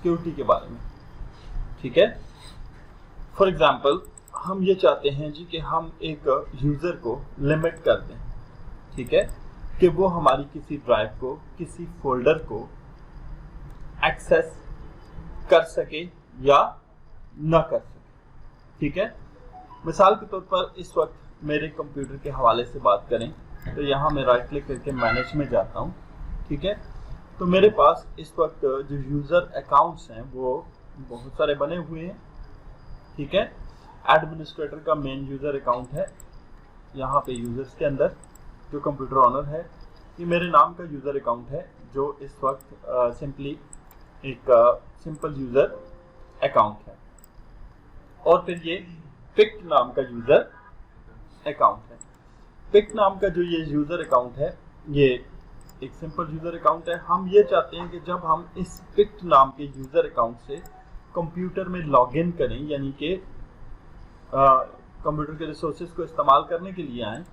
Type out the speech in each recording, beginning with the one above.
Security के बारे में, ठीक है। फॉर एग्जांपल हम ये चाहते हैं जी कि हम एक यूजर को लिमिट कर दें, ठीक है, कि वो हमारी किसी ड्राइव को, किसी फोल्डर को एक्सेस कर सके या ना कर सके, ठीक है। मिसाल के तौर पर इस वक्त मेरे कंप्यूटर के हवाले से बात करें तो यहाँ मैं राइट क्लिक करके मैनेज में जाता हूँ, ठीक है। तो मेरे पास इस वक्त जो यूज़र अकाउंट्स हैं वो बहुत सारे बने हुए हैं, ठीक है। एडमिनिस्ट्रेटर का मेन यूज़र अकाउंट है, यहाँ पे यूज़र्स के अंदर जो कंप्यूटर ऑनर है, ये मेरे नाम का यूज़र अकाउंट है जो इस वक्त सिंपली एक सिंपल यूज़र अकाउंट है। और फिर ये पिक्ट नाम का यूज़र अकाउंट है। पिक्ट नाम का जो ये यूज़र अकाउंट है ये एक सिंपल यूज़र अकाउंट है। हम ये चाहते हैं कि जब हम इस पिक्ट नाम के यूज़र अकाउंट से कंप्यूटर में लॉगिन करें, यानी कि कंप्यूटर के रिसोर्सेज को इस्तेमाल करने के लिए आए,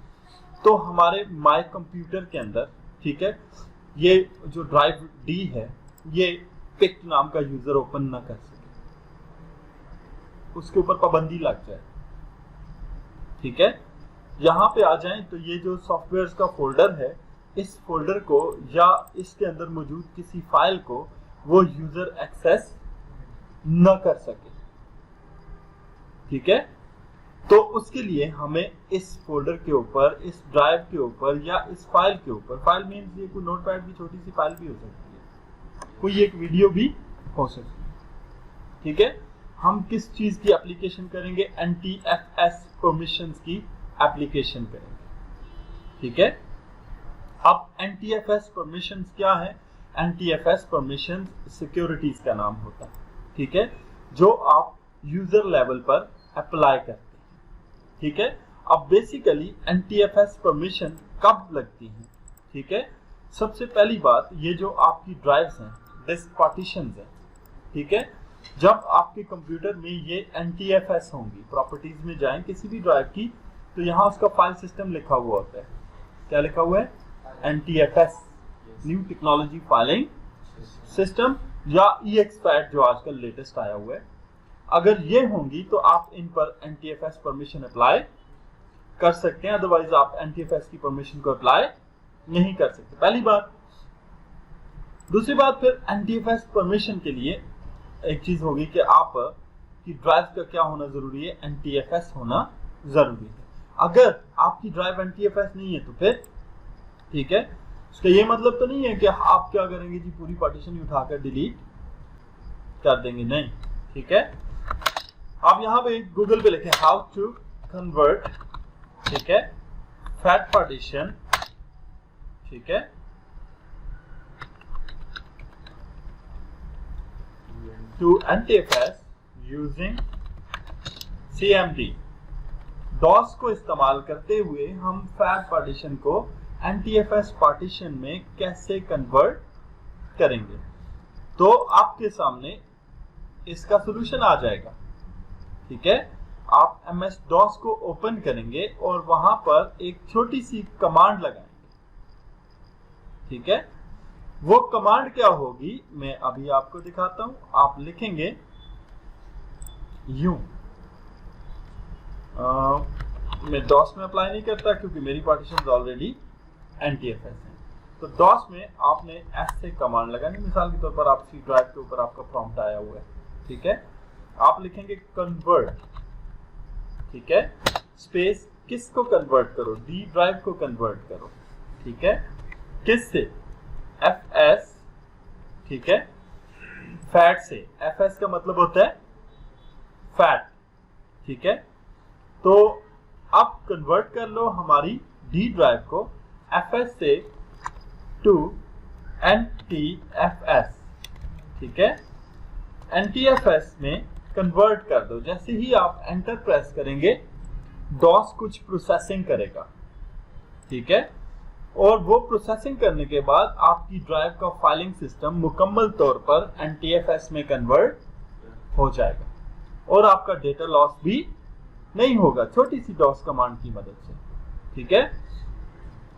तो हमारे माय कंप्यूटर के अंदर, ठीक है, ये जो ड्राइव डी है ये पिक्ट नाम का यूज़र ओपन ना कर सके, उसके ऊपर पाबंदी लग जाए, ठीक है। यहाँ पे आ जाएं तो ये जो सॉफ्टवेयर का फोल्डर है, इस फोल्डर को या इसके अंदर मौजूद किसी फाइल को वो यूजर एक्सेस न कर सके, ठीक है। तो उसके लिए हमें इस फोल्डर के ऊपर, इस ड्राइव के ऊपर या इस फाइल के ऊपर, फाइल मीन्स ये कोई नोटपैड की छोटी सी फाइल भी हो सकती है, कोई एक वीडियो भी हो सकती है, ठीक है। हम किस चीज की एप्लीकेशन करेंगे? NTFS परमिशंस की एप्लीकेशन करेंगे, ठीक है। अब NTFS परमिशंस क्या है? NTFS परमिशंस सिक्योरिटीज का नाम होता है, ठीक है, जो आप यूजर लेवल पर अप्लाई करते हैं, ठीक है। अब बेसिकली NTFS परमिशन कब लगती है, ठीक है। सबसे पहली बात, ये जो आपकी ड्राइव्स हैं, डिस्क पार्टीशंस हैं, ठीक है, जब आपके कंप्यूटर में ये NTFS होंगी, प्रॉपर्टीज में जाएं किसी भी ड्राइव की, तो यहाँ उसका फाइल सिस्टम लिखा हुआ होता है। क्या लिखा हुआ है? NTFS, new technology filing system, या EXPAD जो आजकल लेटेस्ट आया हुआ है। अगर ये होंगी तो आप इन पर NTFS परमिशन अप्लाई कर सकते हैं, अदरवाइज आप NTFS की परमिशन को अप्लाई नहीं कर सकते, पहली बात। दूसरी बात, फिर NTFS परमिशन के लिए एक चीज होगी कि आप की ड्राइव का क्या होना जरूरी है? NTFS होना जरूरी है। अगर आपकी ड्राइव NTFS नहीं है तो फिर ठीक है, इसका ये मतलब तो नहीं है कि आप क्या करेंगे जी, पूरी पार्टीशन ही उठाकर डिलीट कर देंगे, नहीं, ठीक है। आप यहाँ पे गूगल पे लिखें हाउ टू कन्वर्ट, ठीक है, फैट पार्टीशन, ठीक है, to NTFS using CMD। DOS को इस्तेमाल करते हुए हम फैट पार्टीशन को NTFS पार्टीशन में कैसे कन्वर्ट करेंगे, तो आपके सामने इसका सॉल्यूशन आ जाएगा, ठीक है। आप MS-DOS को ओपन करेंगे और वहां पर एक छोटी सी कमांड लगाएंगे, ठीक है। वो कमांड क्या होगी मैं अभी आपको दिखाता हूं। आप लिखेंगे यूं, मैं DOS में अप्लाई नहीं करता क्योंकि मेरी पार्टीशन ऑलरेडी NTFS है। तो DOS में आपने S से कमांड लगानी, मिसाल के तौर पर आपकी ड्राइव के ऊपर आपका प्रॉम्प्ट आया हुआ है, ठीक है। आप लिखेंगे कन्वर्ट, ठीक है, स्पेस, किसको कन्वर्ट करो? D ड्राइव को कन्वर्ट करो, ठीक है, किससे? FS, ठीक है, फैट से। FS का मतलब होता है फैट, ठीक है। तो अब कन्वर्ट कर लो हमारी D ड्राइव को FS से टू NTFS, ठीक है, NTFS में कन्वर्ट कर दो। जैसे ही आप एंटर प्रेस करेंगे DOS कुछ प्रोसेसिंग करेगा, ठीक है, और वो प्रोसेसिंग करने के बाद आपकी ड्राइव का फाइलिंग सिस्टम मुकम्मल तौर पर NTFS में कन्वर्ट हो जाएगा और आपका डेटा लॉस भी नहीं होगा, छोटी सी DOS कमांड की मदद से, ठीक है।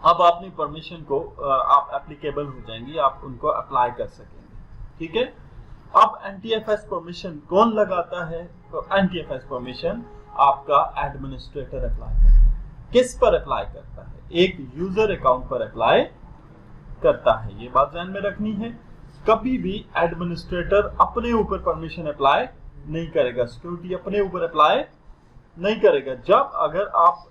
अब अपनी परमिशन को आप एप्लीकेबल हो जाएंगी, आप उनको अप्लाई कर सकेंगे, ठीक है। अब NTFS परमिशन कौन लगाता है? तो NTFS परमिशन आपका एडमिनिस्ट्रेटर अप्लाई करता है। किस पर अप्लाई करता है? एक यूजर अकाउंट पर अप्लाई करता है। ये बात ध्यान में रखनी है। कभी भी एडमिनिस्ट्रेटर अपने ऊपर परमिशन अप्लाई नहीं करेगा, सिक्योरिटी अपने ऊपर अप्लाई नहीं करेगा। जब अगर आप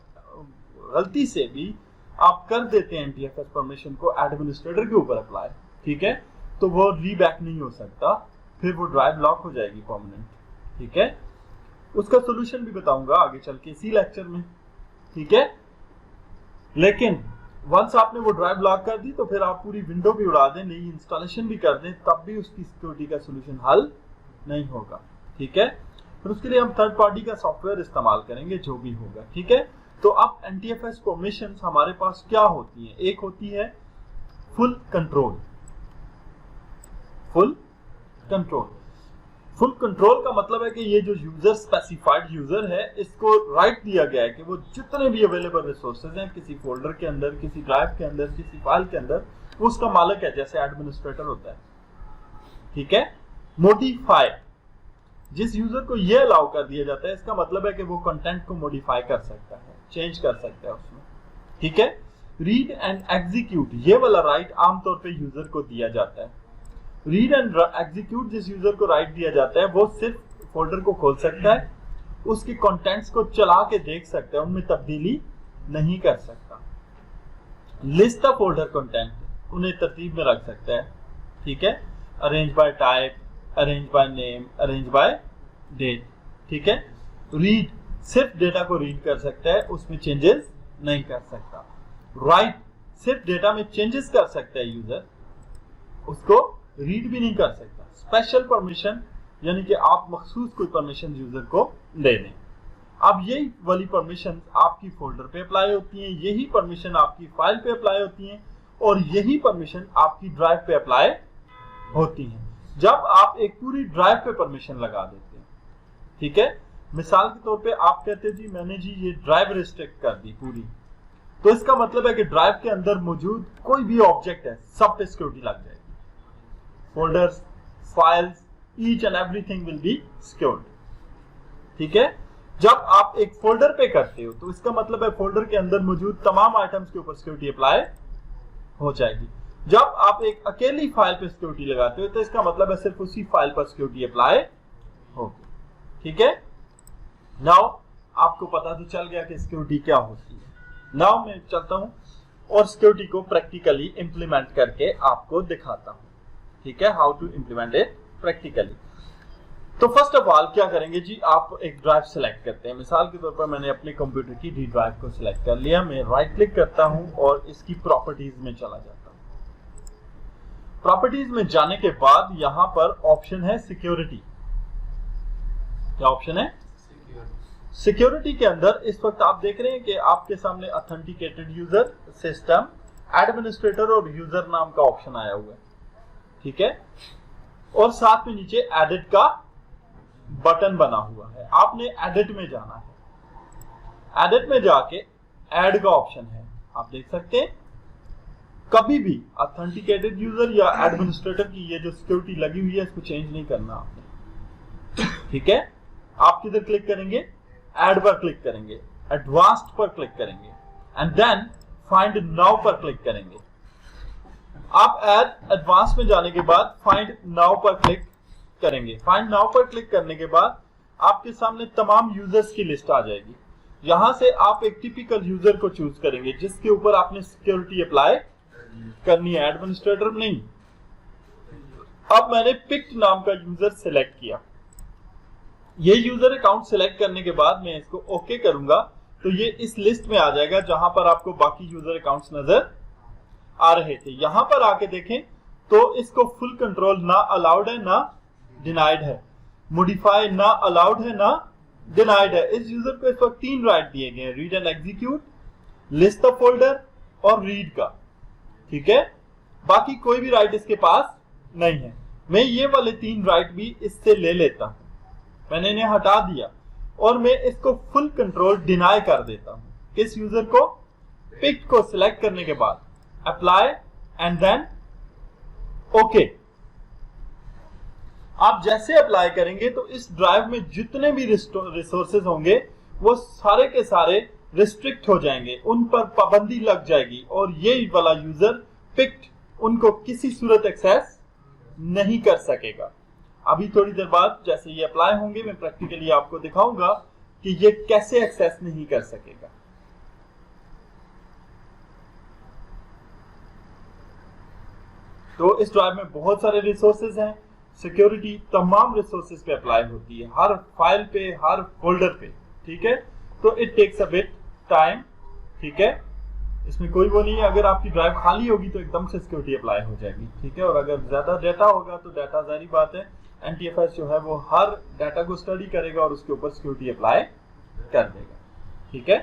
गलती से भी आप कर देते हैं NTFS परमिशन को एडमिनिस्ट्रेटर के ऊपर अप्लाई, ठीक है, तो वो रीबैक नहीं हो सकता, फिर वो ड्राइव लॉक हो जाएगी परमानेंट। ठीक है, उसका सोल्यूशन भी बताऊंगा आगे चल के इसी लेक्चर में। ठीक है, लेकिन वंस आपने वो ड्राइव लॉक कर दी तो फिर आप पूरी विंडो भी उड़ा दें, नई इंस्टॉलेशन भी कर दें, तब भी उसकी सिक्योरिटी का सोल्यूशन हल नहीं होगा। ठीक है, फिर उसके लिए हम थर्ड पार्टी का सॉफ्टवेयर इस्तेमाल करेंगे, जो भी होगा। ठीक है, तो अब NTFS परमिशंस हमारे पास क्या होती हैं? एक होती है full control. Full control, full control का मतलब है कि ये जो यूजर स्पेसिफाइड यूजर है, इसको राइट दिया गया है कि वो जितने भी अवेलेबल रिसोर्सेज हैं किसी फोल्डर के अंदर, किसी ड्राइव के अंदर, किसी फाइल के अंदर, वो उसका मालिक है, जैसे एडमिनिस्ट्रेटर होता है। ठीक है, मॉडिफाई, जिस यूजर को ये अलाउ कर दिया जाता है, इसका मतलब है कि वो कंटेंट को मॉडिफाई कर सकता है, चेंज कर सकता है उसमें। ठीक है, रीड एंड एग्जीक्यूट, ये वाला राइट आमतौर पे यूजर को दिया जाता है। रीड एंड एग्जीक्यूट जिस यूजर को राइट दिया जाता है, वो सिर्फ फोल्डर को खोल सकता है, उसके कंटेंट्स को चला के देख सकता है, उनमें तब्दीली नहीं कर सकता। लिस्ट द फोल्डर कंटेंट, उन्हें तरतीब में रख सकता है। ठीक है, arrange by type, arrange by name, arrange by date. ठीक है, रीड, सिर्फ डेटा को रीड कर सकता है, उसमें चेंजेस नहीं कर सकता। राइट, सिर्फ डेटा में चेंजेस कर सकता है यूजर, उसको रीड भी नहीं कर सकता। स्पेशल परमिशन, यानी कि आप मखसूस कोई परमिशन यूजर को दे दें। अब यही वाली परमिशन आपकी फोल्डर पे अप्लाई होती हैं, यही परमिशन आपकी फाइल पे अप्लाई होती हैं, और यही परमिशन आपकी ड्राइव पे अप्लाई होती हैं जब आप एक पूरी ड्राइव पे परमिशन लगा देते हैं। ठीक है, मिसाल के तौर पे आप कहते हैं जी मैंने जी ये ड्राइव रिस्ट्रिक्ट कर दी पूरी, तो इसका मतलब है कि ड्राइव के अंदर मौजूद कोई भी ऑब्जेक्ट है, सब पे सिक्योरिटी लग जाएगी। Folders, files, each and everything will be secured. ठीक है, जब आप एक फोल्डर पे करते हो तो इसका मतलब है फोल्डर के अंदर मौजूद तमाम आइटम्स के ऊपर सिक्योरिटी अप्लाई हो जाएगी। जब आप एक अकेली फाइल पे सिक्योरिटी लगाते हो तो इसका मतलब है सिर्फ उसी फाइल पर सिक्योरिटी अप्लाई होगी। ठीक है, नाउ आपको पता तो चल गया कि सिक्योरिटी क्या होती है। नाउ मैं चलता हूं और सिक्योरिटी को प्रैक्टिकली इंप्लीमेंट करके आपको दिखाता हूं। ठीक है, how to implement it practically. तो फर्स्ट ऑफ ऑल क्या करेंगे जी, आप एक ड्राइव सेलेक्ट करते हैं। मिसाल के तौर पर मैंने अपने कंप्यूटर की डी ड्राइव को सिलेक्ट कर लिया। मैं राइट क्लिक करता हूं और इसकी प्रॉपर्टीज में चला जाता हूं। प्रॉपर्टीज में जाने के बाद यहां पर ऑप्शन है सिक्योरिटी। क्या ऑप्शन है? सिक्योरिटी के अंदर इस वक्त आप देख रहे हैं कि आपके सामने ऑथेंटिकेटेड यूजर, सिस्टम, एडमिनिस्ट्रेटर और यूजर नाम का ऑप्शन आया हुआ है। ठीक है, और साथ में नीचे एडिट का बटन बना हुआ है। आपने एडिट में जाना है। एडिट में जाके ऐड का ऑप्शन है, आप देख सकते हैं। कभी भी ऑथेंटिकेटेड यूजर या एडमिनिस्ट्रेटर की ये जो सिक्योरिटी लगी हुई है इसको चेंज नहीं करना आपने। ठीक है, आप किधर क्लिक करेंगे? ऐड पर क्लिक करेंगे, एडवांस्ड पर क्लिक करेंगे एंड देन फाइंड नाउ पर क्लिक करेंगे। आप ऐड एडवांस में जाने के बाद फाइंड नाउ पर क्लिक करेंगे। फाइंड नाउ पर क्लिक करने के बाद आपके सामने तमाम यूजर्स की लिस्ट आ जाएगी। यहां से आप एक टिपिकल यूजर को चूज करेंगे जिसके ऊपर आपने सिक्योरिटी अप्लाई करनी है, एडमिनिस्ट्रेटर नहीं। अब मैंने पिक्ड नाम का यूजर सिलेक्ट किया। ये यूजर अकाउंट सिलेक्ट करने के बाद मैं इसको ओके करूंगा तो ये इस लिस्ट में आ जाएगा जहां पर आपको बाकी यूजर अकाउंट्स नजर आ रहे थे। यहां पर आके देखें तो इसको फुल कंट्रोल ना अलाउड है ना डिनाइड है, मॉडिफाई ना अलाउड है ना डिनाइड है। इस यूजर को इस वक्त 3 राइट दिए गए हैं, read and execute, list the folder और रीड का। ठीक है, बाकी कोई भी राइट इसके पास नहीं है। मैं ये वाले 3 राइट भी इससे ले लेता हूं, मैंने इन्हें हटा दिया और मैं इसको फुल कंट्रोल डिनाई कर देता हूं। किस यूजर को? पिक को सिलेक्ट करने के बाद अप्लाई एंड देन ओके। आप जैसे अप्लाई करेंगे तो इस ड्राइव में जितने भी रिसोर्सेज होंगे वो सारे के सारे रिस्ट्रिक्ट हो जाएंगे, उन पर पाबंदी लग जाएगी और ये वाला यूजर पिक्ड उनको किसी सूरत एक्सेस नहीं कर सकेगा। अभी थोड़ी देर बाद जैसे ये अप्लाई होंगे मैं प्रैक्टिकली आपको दिखाऊंगा कि ये कैसे एक्सेस नहीं कर सकेगा। तो इस ड्राइव में बहुत सारे रिसोर्सेज हैं, सिक्योरिटी तमाम रिसोर्सेज पे अप्लाई होती है, हर फाइल पे, हर फोल्डर पे, ठीक है। तो it takes a bit time, ठीक है। इसमें कोई वो नहीं है, अगर आपकी ड्राइव खाली होगी तो एकदम से सिक्योरिटी अप्लाई हो जाएगी, ठीक है। और अगर ज्यादा डाटा होगा तो डाटा जारी बात है एनटीएफएस जो है वो हर डाटा को स्टडी करेगा और उसके ऊपर सिक्योरिटी अप्लाई कर देगा, ठीक है।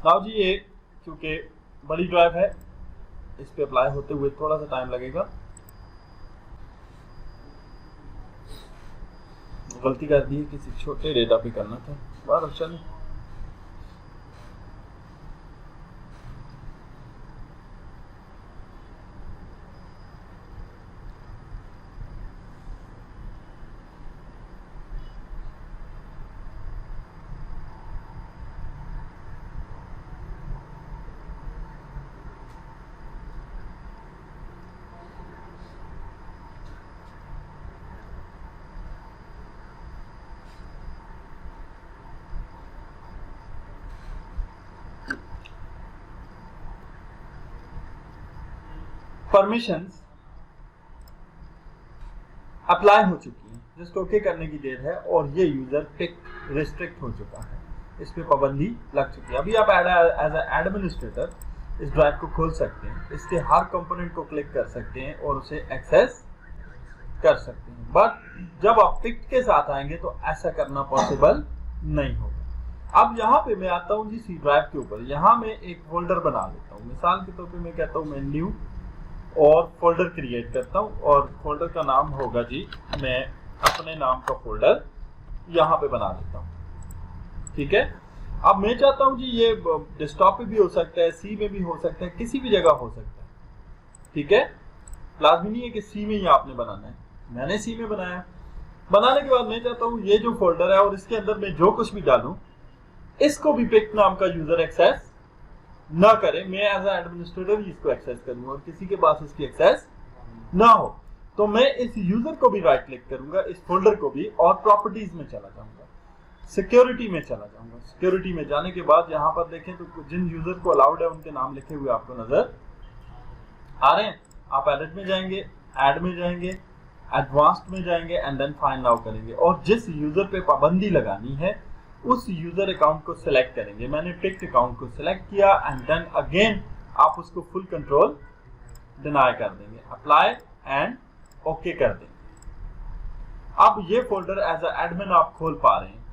नाउ जी ये क्योंकि बड़ी ड्राइव है इस पे अप्लाई होते हुए थोड़ा सा टाइम लगेगा। गलती कर दी है, किसी छोटे डेटा पे करना था, बार चले। परमिशंस अप्लाई हो चुकी हैं, जस्ट ओके करने की देर है और ये यूजर पिक रिस्ट्रिक्ट हो चुका है, इस पे पाबंदी लग चुकी है। अभी आप एज एडमिनिस्ट्रेटर इस ड्राइव को खोल सकते हैं, इसके हर कंपोनेंट को क्लिक कर सकते हैं और उसे एक्सेस कर सकते हैं, बट जब आप पिक के साथ आएंगे तो ऐसा करना पॉसिबल नहीं होगा। अब यहाँ पे मैं आता हूँ जी सी ड्राइव के ऊपर, यहाँ मैं एक फोल्डर बना लेता हूँ। मिसाल के तौर पे मैं कहता हूँ मैं न्यू और फोल्डर क्रिएट करता हूँ और फोल्डर का नाम होगा जी, मैं अपने नाम का फोल्डर यहाँ पे बना लेता हूँ, ठीक है। अब मैं चाहता हूँ जी ये डेस्कटॉप पे भी हो सकता है, सी में भी हो सकता है, किसी भी जगह हो सकता है, ठीक है। लाजमी नहीं है कि सी में ही आपने बनाना है, मैंने सी में बनाया। बनाने के बाद मैं चाहता हूँ ये जो फोल्डर है और इसके अंदर मैं जो कुछ भी डालूं इसको भी पिक नाम का यूजर एक्सेस ना करे, मैं एज एडमिनिस्ट्रेटर ही इसको एक्सेस करूंगा और किसी के पास इसकी एक्सेस ना हो। तो मैं इस यूजर को भी राइट क्लिक करूंगा, इस फोल्डर को भी, और प्रॉपर्टीज में चला जाऊंगा, सिक्योरिटी में चला जाऊंगा। सिक्योरिटी में जाने के बाद यहाँ पर देखें तो जिन यूजर को अलाउड है उनके नाम लिखे हुए आपको नजर आ रहे हैं। आप एडिट में जाएंगे, ऐड में जाएंगे, एडवांस्ड में जाएंगे एंड देन फाइंड नाउ करेंगे और जिस यूजर पे पाबंदी लगानी है उस यूजर अकाउंट को सिलेक्ट करेंगे। मैंने पिक्ड अकाउंट को सिलेक्ट किया एंड देन अगेन आप उसको फुल कंट्रोल डिनाई कर देंगे, अप्लाई एंड ओके कर देंगे। अब ये फोल्डर एज अ एडमिन आप खोल पा रहे हैं,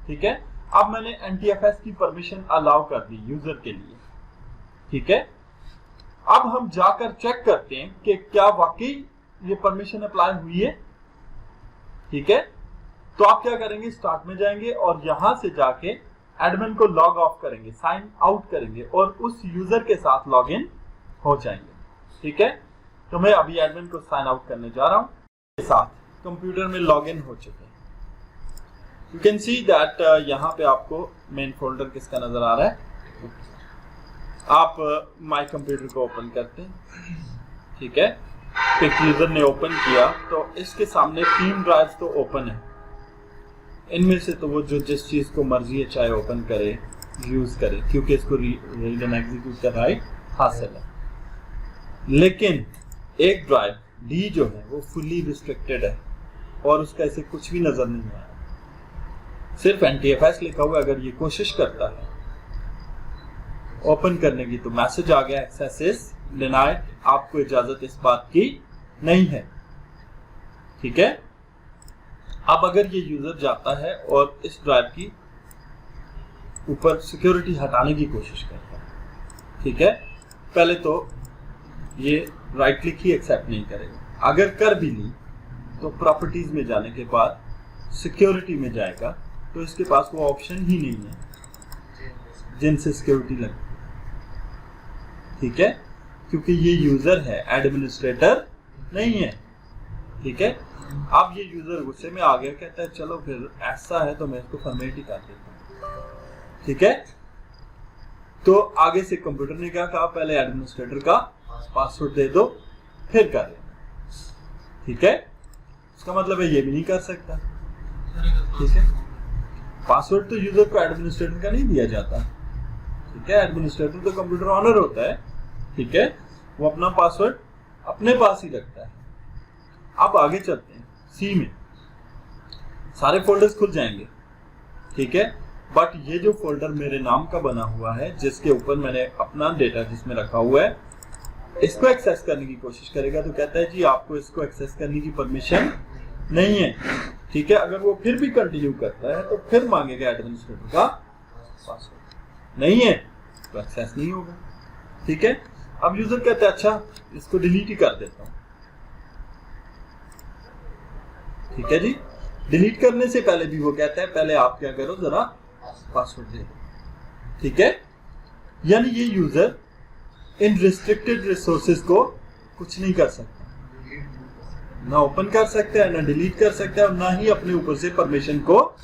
ठीक है। अब मैंने एनटीएफएस की परमिशन अलाउ कर दी यूजर के लिए, ठीक है। अब हम जाकर चेक करते हैं कि क्या वाकई ये परमिशन अप्लाई हुई है, ठीक है। तो आप क्या करेंगे, स्टार्ट में जाएंगे और यहां से जाके एडमिन को लॉग ऑफ करेंगे, साइन आउट करेंगे और उस यूजर के साथ लॉग इन हो जाएंगे, ठीक है। तो मैं अभी एडमिन को साइन आउट करने जा रहा हूं, के साथ कंप्यूटर में लॉग इन हो चुके हैं। यू कैन सी दैट यहाँ पे आपको मेन फोल्डर किसका नजर आ रहा है। आप माय कंप्यूटर को ओपन करते हैं, ठीक है। पिक यूजर ने ओपन किया तो इसके सामने 3 ड्राइव्स तो ओपन है, इनमें से तो वो जो जिस चीज को मर्जी है चाहे ओपन करे, यूज करे, क्योंकि इसको रीड एंड एग्जीक्यूट का राइट हासिल है। लेकिन एक ड्राइव डी जो है वो फुली रिस्ट्रिक्टेड है और उसका ऐसे कुछ भी नजर नहीं आया, सिर्फ एनटीएफएस लिखा हुआ। अगर ये कोशिश करता है ओपन करने की तो मैसेज आ गया एक्सेस इज डिनाइड, आपको इजाजत इस बात की नहीं है, ठीक है। अब अगर ये यूजर जाता है और इस ड्राइव की ऊपर सिक्योरिटी हटाने की कोशिश करता है, ठीक है, पहले तो ये राइट क्लिक ही एक्सेप्ट नहीं करेगा। अगर कर भी ली तो प्रॉपर्टीज में जाने के बाद सिक्योरिटी में जाएगा तो इसके पास वो ऑप्शन ही नहीं है जिनसे सिक्योरिटी लगती है, ठीक है, क्योंकि ये यूजर है, एडमिनिस्ट्रेटर नहीं है। ठीक है, अब ये यूजर गुस्से में आ गया, कहता है चलो फिर ऐसा है तो मैं इसको फॉर्मेट ही कर देता हूँ। ठीक है, तो आगे से कंप्यूटर ने क्या कहा, पहले एडमिनिस्ट्रेटर का पासवर्ड दे दो फिर कर लेना। ठीक है, इसका मतलब है ये भी नहीं कर सकता। ठीक है, पासवर्ड तो यूजर को एडमिनिस्ट्रेटर का नहीं दिया जाता। ठीक है, एडमिनिस्ट्रेटर तो कंप्यूटर ऑनर होता है। ठीक है, वो अपना पासवर्ड अपने पास ही रखता है। अब आगे चलते हैं, सी में सारे फोल्डर्स खुल जाएंगे। ठीक है, बट ये जो फोल्डर मेरे नाम का बना हुआ है, जिसके ऊपर मैंने अपना डेटा जिसमें रखा हुआ है, इसको एक्सेस करने की कोशिश करेगा तो कहता है जी आपको इसको एक्सेस करने की परमिशन नहीं है। ठीक है, अगर वो फिर भी कंटिन्यू करता है तो फिर मांगेगा एडमिनिस्ट्रेटर का पासवर्ड, नहीं है तो एक्सेस नहीं होगा। ठीक है, अब यूजर कहता है अच्छा इसको डिलीट ही कर देता हूं। ठीक है जी, डिलीट करने से पहले भी वो कहता है पहले आप क्या करो, जरा पासवर्ड दे दो। ठीक है, यानी ये यूजर इन रिस्ट्रिक्टेड रिसोर्सेज को कुछ नहीं कर सकता, ना ओपन कर सकता है, ना डिलीट कर सकता है, और ना ही अपने ऊपर से परमिशन को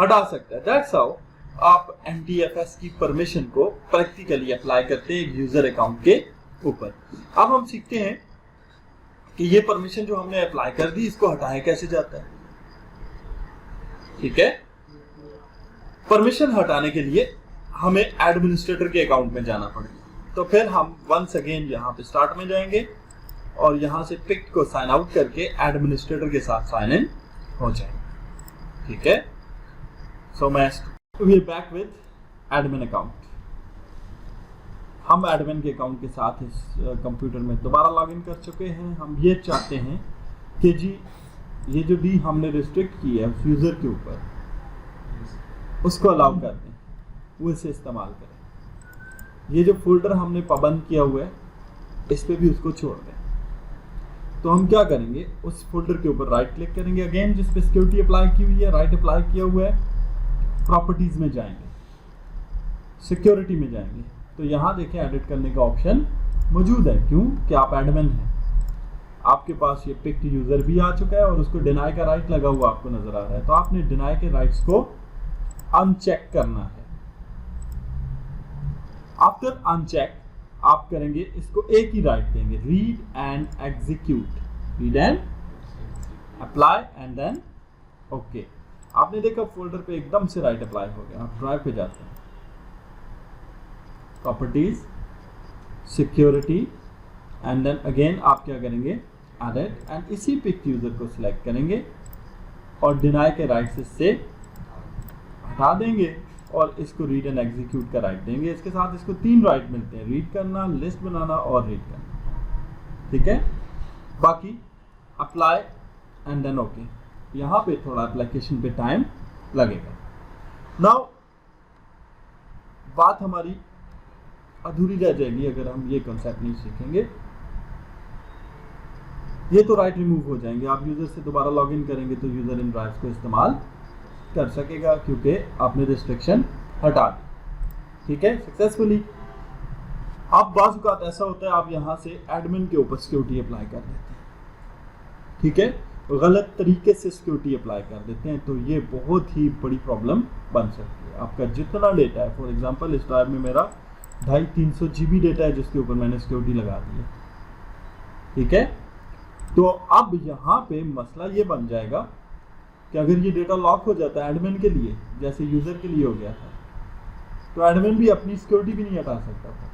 हटा सकता है। दैट्स हाउ आप NTFS की परमिशन को प्रैक्टिकली अप्लाई करते हैं एक यूजर अकाउंट के ऊपर। अब हम सीखते हैं कि ये परमिशन जो हमने अप्लाई कर दी इसको हटाया कैसे जाता है। ठीक है, परमिशन हटाने के लिए हमें एडमिनिस्ट्रेटर के अकाउंट में जाना पड़ेगा। तो फिर हम वंस अगेन यहाँ पे स्टार्ट में जाएंगे और यहाँ से पिक्ट को साइन आउट करके एडमिनिस्ट्रेटर के साथ साइन इन हो जाएंगे। ठीक है, सो मैं we are back with admin account. हम एडमिन के अकाउंट के साथ इस कंप्यूटर में दोबारा लॉगिन कर चुके हैं। हम ये चाहते हैं कि जी ये जो डी हमने रिस्ट्रिक्ट की है उस यूजर के ऊपर, उसको अलाउ कर दें, वो इसे इस्तेमाल करें। ये जो फोल्डर हमने पाबंद किया हुआ है इस पे भी उसको छोड़ दें। तो हम क्या करेंगे, उस फोल्डर के ऊपर राइट क्लिक करेंगे, अगेन जिस पे सिक्योरिटी अप्लाई की हुई है राइट अप्लाई किया हुआ है, प्रॉपर्टीज में जाएंगे, सिक्योरिटी में जाएंगे, तो यहाँ देखें एडिट करने का ऑप्शन मौजूद है। क्यों कि आप एडमिन हैं, आपके पास ये पिक्ड यूजर भी आ चुका है और उसको डिनाई का राइट लगा हुआ आपको नजर आ रहा है। तो आपने डिनाई के राइट्स को अनचेक करना है। आफ्टर अनचेक आप करेंगे, इसको एक ही राइट देंगे, read and execute, read and apply and then okay. आपने देखा फोल्डर पे एकदम से राइट अप्लाई हो गया। आप ड्राइव पे जाते हैं, properties, security and then again आप क्या करेंगे, एडिट, एंड इसी पिक्ड यूजर को सिलेक्ट करेंगे और डिनाई के राइट्स इससे हटा देंगे और इसको रीड एंड एग्जीक्यूट का राइट देंगे। इसके साथ इसको 3 राइट मिलते हैं, रीड करना, लिस्ट बनाना और रीड करना। ठीक है, बाकी अप्लाई एंड देन ओके। यहाँ पे थोड़ा एप्लीकेशन पे टाइम लगेगा। नाउ बात हमारी अधूरी रह जाएगी अगर हम ये कॉन्सेप्ट नहीं सीखेंगे। ये तो राइट रिमूव हो जाएंगे, आप यूजर से दोबारा लॉगिन करेंगे तो यूजर इन ड्राइव्स को इस्तेमाल कर सकेगा क्योंकि आपने रिस्ट्रिक्शन हटा दी। ठीक है, सक्सेसफुली। अब बाज़ औक़ात ऐसा होता है आप यहाँ से एडमिन के ऊपर सिक्योरिटी अप्लाई कर देते हैं। ठीक है, गलत तरीके से सिक्योरिटी अप्लाई कर देते हैं तो ये बहुत ही बड़ी प्रॉब्लम बन सकती है। आपका जितना डेटा है, फॉर एग्जांपल इस ड्राइव में मेरा 250-300 GB डेटा है जिसके ऊपर मैंने सिक्योरिटी लगा दी है। ठीक है, तो अब यहाँ पे मसला ये बन जाएगा कि अगर ये डेटा लॉक हो जाता है एडमिन के लिए, जैसे यूजर के लिए हो गया था, तो एडमिन भी अपनी सिक्योरिटी भी नहीं हटा सकता था।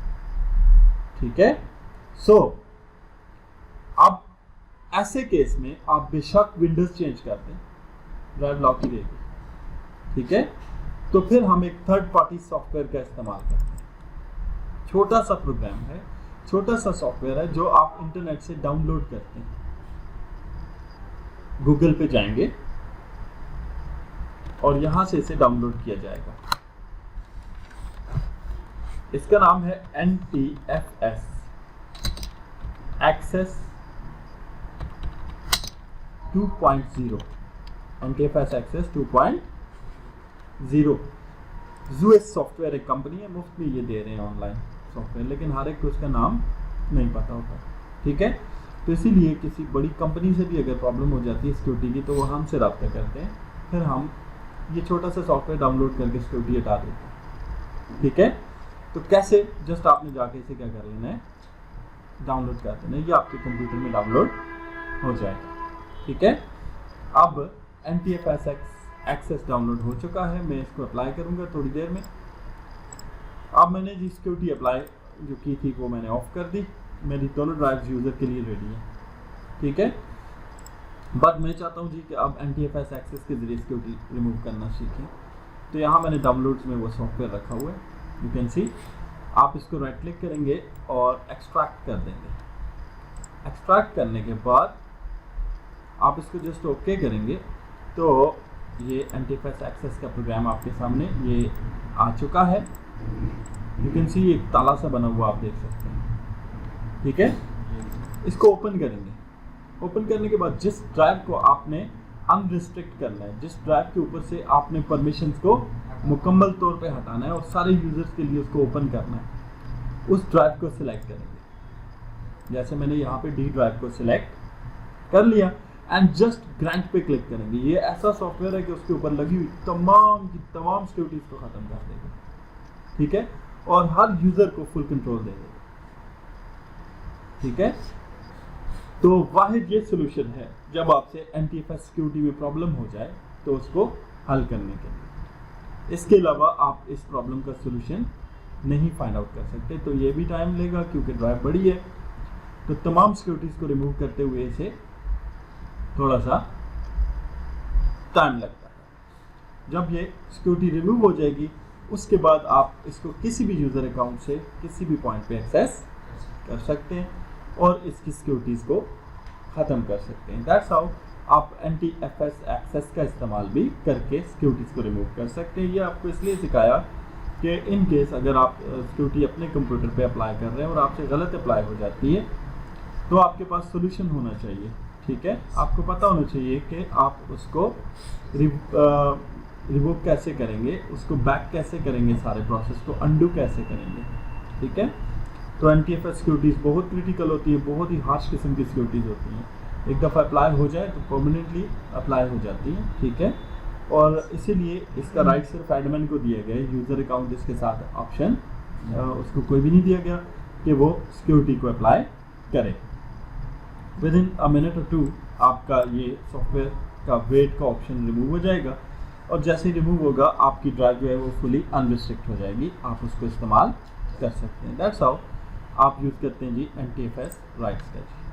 ठीक है, सो अब ऐसे केस में आप बेशक विंडोज चेंज कर दें, ड्राइव लॉक ही रहेगी। ठीक है, तो फिर हम एक थर्ड पार्टी सॉफ्टवेयर का इस्तेमाल करते हैं। छोटा सा प्रोग्राम है, छोटा सा सॉफ्टवेयर है जो आप इंटरनेट से डाउनलोड करते हैं। गूगल पे जाएंगे और यहां से इसे डाउनलोड किया जाएगा। इसका नाम है NTFS access 2.0। NTFS access 2.0 ZUS software एक कंपनी है, मुफ्त में ये दे रहे हैं ऑनलाइन सॉफ्टवेयर, लेकिन हर एक को उसका नाम नहीं पता होता। ठीक है, तो इसीलिए किसी बड़ी कंपनी से भी अगर प्रॉब्लम हो जाती है सिक्योरिटी की तो वो हमसे रब्ता करते हैं, फिर हम ये छोटा सा सॉफ्टवेयर डाउनलोड करके सिक्योरिटी हटा देते हैं। ठीक है, तो कैसे, जस्ट आपने जाके इसे क्या कर लेना है, डाउनलोड कर देना है, ये आपके कंप्यूटर में डाउनलोड हो जाएगा। ठीक है, अब NTFS एक्सेस डाउनलोड हो चुका है, मैं इसको अप्लाई करूंगा थोड़ी देर में। अब मैंने जी सिक्योरिटी अप्लाई जो की थी वो मैंने ऑफ कर दी, मेरी दोनों ड्राइव्स यूज़र के लिए रेडी है। ठीक है, बट मैं चाहता हूँ जी कि अब NTFS एक्सेस के जरिए सिक्योरिटी रिमूव करना सीखें। तो यहाँ मैंने डाउनलोड्स में वो सॉफ्टवेयर रखा हुआ है, यू कैन सी। आप इसको राइट क्लिक करेंगे और एक्सट्रैक्ट कर देंगे। एक्सट्रैक्ट करने के बाद आप इसको जस्ट ओके करेंगे तो ये NTFS एक्सेस का प्रोग्राम आपके सामने ये आ चुका है। यू कैन सी एक ताला सा बना हुआ आप देख सकते हैं। ठीक है, इसको ओपन करेंगे। ओपन करने के बाद जिस ड्राइव को आपने अनरिस्ट्रिक्ट करना है, जिस ड्राइव के ऊपर से आपने परमिशंस को मुकम्मल तौर पे हटाना है और सारे यूजर्स के लिए उसको ओपन करना है, उस ड्राइव को सिलेक्ट करेंगे। जैसे मैंने यहाँ पे डी ड्राइव को सिलेक्ट कर लिया एंड जस्ट ग्रांट पे क्लिक करेंगे। ये ऐसा सॉफ्टवेयर है कि उसके ऊपर लगी हुई तमाम की तमाम सिक्योरिटीज को खत्म कर देगा। ठीक है, और हर यूजर को फुल कंट्रोल दे देगा। ठीक है, तो वाहिद ये सोल्यूशन है जब आपसे NTFS सिक्योरिटी में प्रॉब्लम हो जाए तो उसको हल करने के लिए। इसके अलावा आप इस प्रॉब्लम का सोल्यूशन नहीं फाइंड आउट कर सकते, तो ये भी टाइम लेगा क्योंकि ड्राइव बड़ी है। तो तमाम सिक्योरिटीज को रिमूव करते हुए इसे थोड़ा सा टाइम लगता है। जब ये सिक्योरिटी रिमूव हो जाएगी उसके बाद आप इसको किसी भी यूज़र अकाउंट से किसी भी पॉइंट पे एक्सेस कर सकते हैं और इसकी सिक्योरिटीज़ को ख़त्म कर सकते हैं। दैट्स हाउ आप NTFS एक्सेस का इस्तेमाल भी करके सिक्योरिटीज़ को रिमूव कर सकते हैं। ये आपको इसलिए सिखाया कि इन केस अगर आप सिक्योरिटी अपने कंप्यूटर पे अप्लाई कर रहे हैं और आपसे गलत अप्लाई हो जाती है तो आपके पास सोल्यूशन होना चाहिए। ठीक है, आपको पता होना चाहिए कि आप उसको रिवोक कैसे करेंगे, उसको बैक कैसे करेंगे, सारे प्रोसेस को अंडू कैसे करेंगे। ठीक है, तो NTFS सिक्योरिटीज़ बहुत क्रिटिकल होती है, बहुत ही हार्श किस्म की सिक्योरिटीज़ होती हैं। एक दफ़ा अप्लाई हो जाए तो परमानेंटली अप्लाई हो जाती है। ठीक है, और इसीलिए इसका राइट सिर्फ एडमिन को दिया गया है, यूज़र अकाउंट इसके साथ ऑप्शन उसको कोई भी नहीं दिया गया कि वो सिक्योरिटी को अप्लाई करे। विद इन अ मिनट और 2 आपका ये सॉफ्टवेयर का वेट का ऑप्शन रिमूव हो जाएगा और जैसे ही रिमूव होगा आपकी ड्राइव जो है वो फुली अनरिस्ट्रिक्ट हो जाएगी, आप उसको इस्तेमाल कर सकते हैं। दैट्स हाउ आप यूज़ करते हैं जी NTFS राइट स्केच।